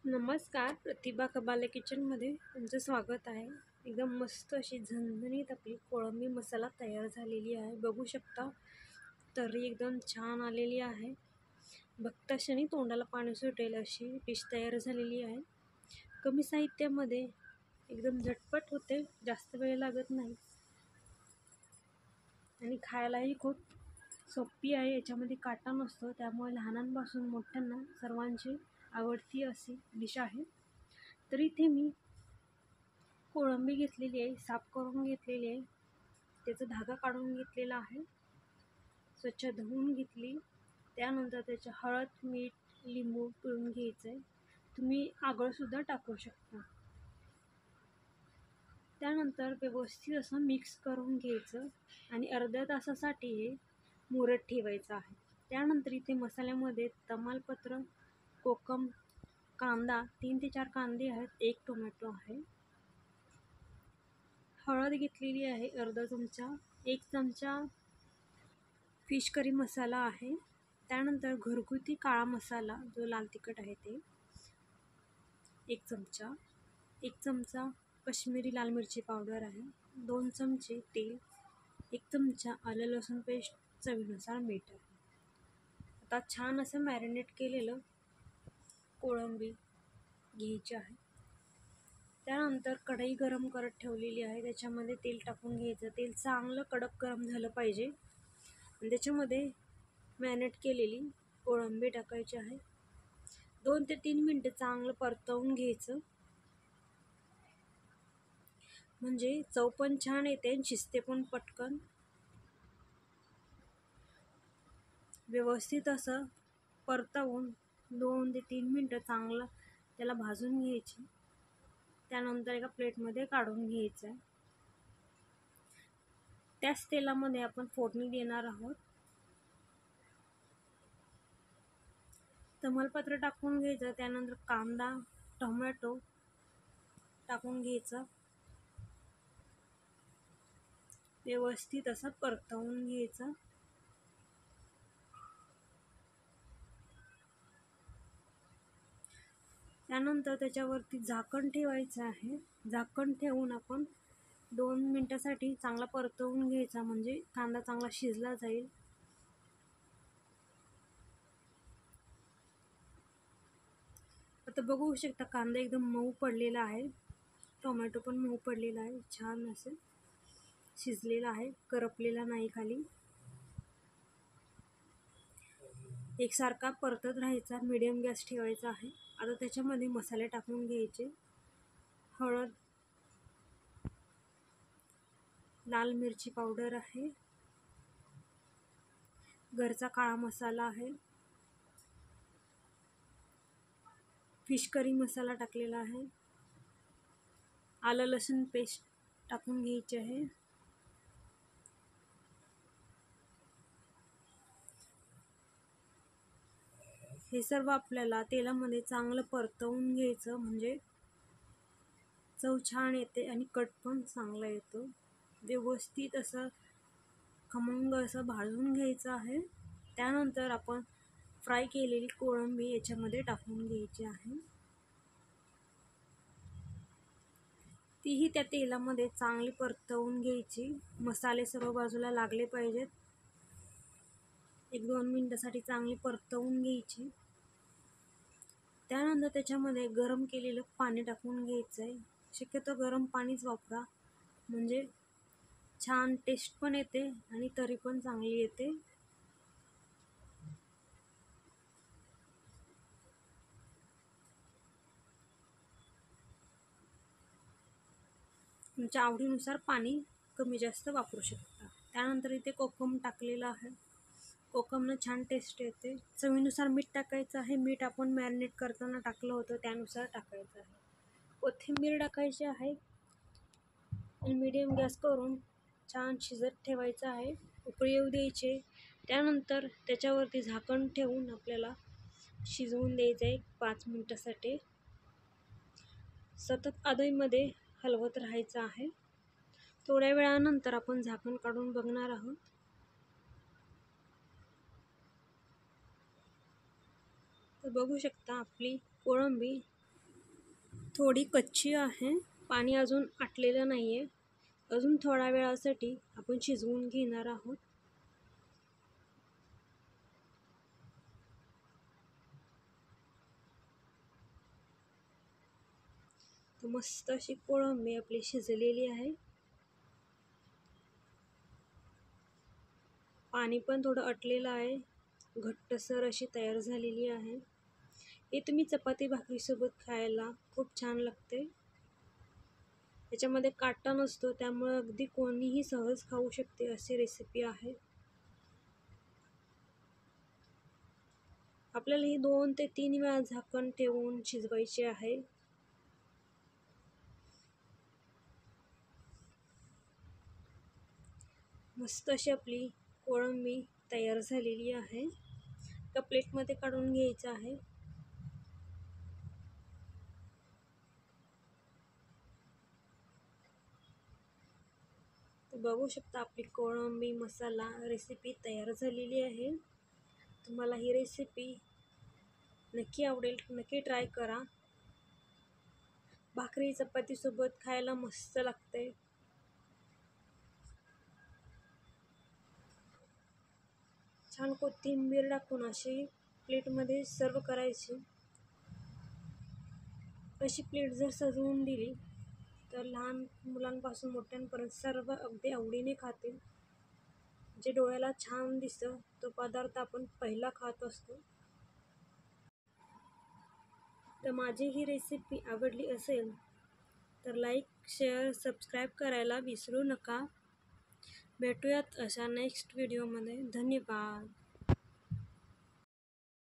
नमस्कार, प्रतिभा कबाले किचनमध्ये तुमचं स्वागत आहे. एकदम मस्त अशी झणझणीत आपली कोळंबी मसाला तयार झालेली आहे. बघू शकता, तर्री एकदम छान आलेली आहे. बघता क्षणी तोंडाला पाणी सुटेल अशी डिश तयार झालेली आहे. कमी साहित्यामध्ये एकदम झटपट होते, जास्त वेळ लागत नाही आणि खायलाही खूप सोपी आहे. याच्यामध्ये काटा नसतो, त्यामुळे लहानांपासून मोठ्यांना सर्वांची आवडती अशी डिश आहे. तर इथे मी कोळंबी घेतलेली आहे, साफ करून घेतलेली आहे, त्याचा धागा काढून घेतलेला आहे, स्वच्छ धुवून घेतली. त्यानंतर त्याच्या हळद, मीठ, लिंबू पिळून घ्यायचं आहे. तुम्ही आगळसुद्धा टाकू शकता. त्यानंतर व्यवस्थित असं मिक्स करून घ्यायचं आणि अर्ध्या तासासाठी हे मुरत ठेवायचं आहे. त्यानंतर इथे मसाल्यामध्ये तमालपत्र, कोकम, कांदा, 3 ते 4 कांदे आहेत, 1 टोमॅटो आहे, हळद घेतलेली आहे अर्धा चमचा, 1 चमचा फिश करी मसाला आहे, त्यानंतर घरगुती काळा मसाला जो लाल तिखट आहे ते 1 चमचा, 1 चमचा काश्मीरी लाल मिरची पावडर आहे, 2 चमचे तेल, 1 चमचा आलं लसूण पेस्ट, चवीनुसार मीठ आहे. आता छान असं मॅरिनेट केलेलं कोळंबी घ्यायची आहे. त्यानंतर कढई गरम करत ठेवलेली आहे, त्याच्यामध्ये तेल टाकून घ्यायचं. तेल चांगलं कडक गरम झालं पाहिजे आणि त्याच्यामध्ये मॅरिनेट केलेली कोळंबी टाकायची आहे. 2 ते 3 मिनटं चांगलं परतवून घ्यायचं, म्हणजे चव पण छान येते आणि शिजते पण पटकन. व्यवस्थित असं परतवून 2 ते 3 मिनटं चांगलं त्याला भाजून घ्यायची. त्यानंतर एका प्लेटमध्ये काढून घ्यायचं आहे. त्याच तेलामध्ये आपण फोडणी देणार आहोत. तमालपत्र टाकून घ्यायचं, त्यानंतर कांदा, टोमॅटो टाकून घ्यायचं, व्यवस्थित असं परतवून घ्यायचं. त्यानंतर त्याच्यावरती झाकण ठेवायचं आहे. झाकण ठेवून आपण 2 मिनटासाठी चांगला परतवून घ्यायचा, म्हणजे कांदा चांगला शिजला जाईल. आता बघू शकता कांदा एकदम मऊ पडलेला आहे, टोमॅटो पण मऊ पडलेला आहे, छान असं शिजलेला आहे, करपलेला नाही खाली. एकसारखा परतत राहायचा, मीडियम गॅस ठेवायचा आहे. आता त्याच्यामध्ये मसाले टाकून घ्यायचे. हळद, लाल मिरची पावडर आहे, घरचा काळा मसाला आहे, फिश करी मसाला टाकलेला आहे, आलं लसूण पेस्ट टाकून घ्यायची आहे. हे सर्व आपल्याला तेलामध्ये चांगलं परतवून घ्यायचं, म्हणजे चव छान येते आणि कट पण चांगला येतो. व्यवस्थित असं खमंग असं भाजून घ्यायचं आहे. त्यानंतर आपण फ्राय केलेली कोळंबी याच्यामध्ये टाकून घ्यायची आहे. तीही त्या तेलामध्ये चांगली परतवून घ्यायची. मसाले सर्व बाजूला लागले पाहिजेत. 1-2 मिनिटासाठी चांगली परतवून घ्यायची. त्यानंतर त्याच्यामध्ये गरम केलेलं पाणी टाकून घ्यायचं आहे. शक्यतो गरम पाणीच वापरा, म्हणजे छान टेस्ट पण येते आणि तरी पण चांगली येते. तुमच्या आवडीनुसार पाणी कमी जास्त वापरू शकता. त्यानंतर इथे कोकम टाकलेलं आहे, कोकमनं छान टेस्ट येते. चवीनुसार मीठ टाकायचं आहे, मीठ आपण मॅरिनेट करताना टाकलं होतं त्यानुसार टाकायचं आहे. कोथिंबीर टाकायची आहे आणि मीडियम गॅस करून छान शिजत ठेवायचं आहे, उकळी येऊ द्यायचे. त्यानंतर त्याच्यावरती झाकण ठेवून आपल्याला शिजवून द्यायचं आहे 5 मिनिटासाठी. सतत अधूनमधून हलवत राहायचं आहे. थोड्या वेळानंतर आपण झाकण काढून बघणार आहोत. तर बघू शकता आपली कोळंबी थोडी कच्ची आहे, पाणी अजून आटलेलं नाही आहे. अजून थोड्या वेळासाठी आपण शिजवून घेणार आहोत. तर मस्त अशी कोळंबी आपली शिजलेली आहे. पाणी पण थोडं आटलेलं आहे, घट्टसर अशी तयार झालेली आहे. हे तुम्ही चपाती भाकरीसोबत खायला खूप छान लागते. याच्यामध्ये काटा नसतो, त्यामुळे अगदी कोणीही सहज खाऊ शकते अशी रेसिपी आहे. आपल्याला ही 2 ते 3 वेळा झाकण ठेवून शिजवायची आहे. मस्त अशी आपली कोळंबी तयार झालेली आहे. एका प्लेटमध्ये काढून घ्यायचं आहे. तर बघू शकता आपली कोळंबी मसाला रेसिपी तयार झालेली आहे. तुम्हाला ही रेसिपी नक्की आवडेल, नक्की ट्राय करा. भाकरी चपातीसोबत खायला मस्त लागते. छान कोथिंबीर टाकून अशी प्लेटमध्ये सर्व करायची. अशी प्लेट जर सजवून दिली तर लहान मुलांपासून मोठ्यांपर्यंत सर्व अगदी आवडीने खातील. जे डोळ्याला छान दिसतं तो पदार्थ आपण पहिला खात असतो. तर माझी ही रेसिपी आवडली असेल तर लाईक, शेअर, सबस्क्राईब करायला विसरू नका. भेटूयात अशा नेक्स्ट व्हिडिओमध्ये. धन्यवाद.